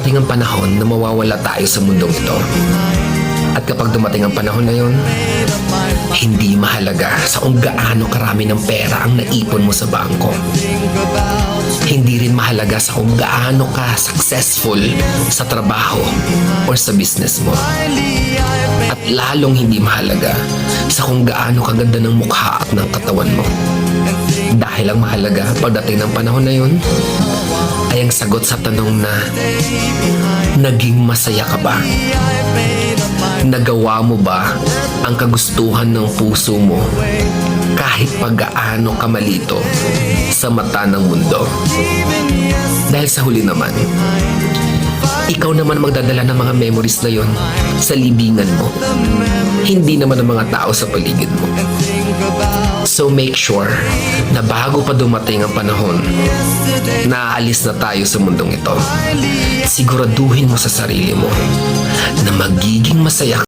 darating ang panahon na mawawala tayo sa mundong ito. At kapag dumating ang panahon na yun, hindi mahalaga sa kung gaano karami ng pera ang naipon mo sa bangko. Hindi rin mahalaga sa kung gaano ka successful sa trabaho or sa business mo. At lalong hindi mahalaga sa kung gaano kaganda ng mukha at ng katawan mo. Dahil ang mahalaga pagdating ng panahon na yun ay ang sagot sa tanong na naging masaya ka ba? Nagawa mo ba ang kagustuhan ng puso mo kahit pag-gaano ka malito sa mata ng mundo? Dahil sa huli naman, ikaw naman magdadala ng mga memories na yon sa libingan mo. Hindi naman ang mga tao sa paligid mo. So make sure na bago pa dumating ang panahon na aalis na tayo sa mundong ito, siguraduhin mo sa sarili mo na magiging masaya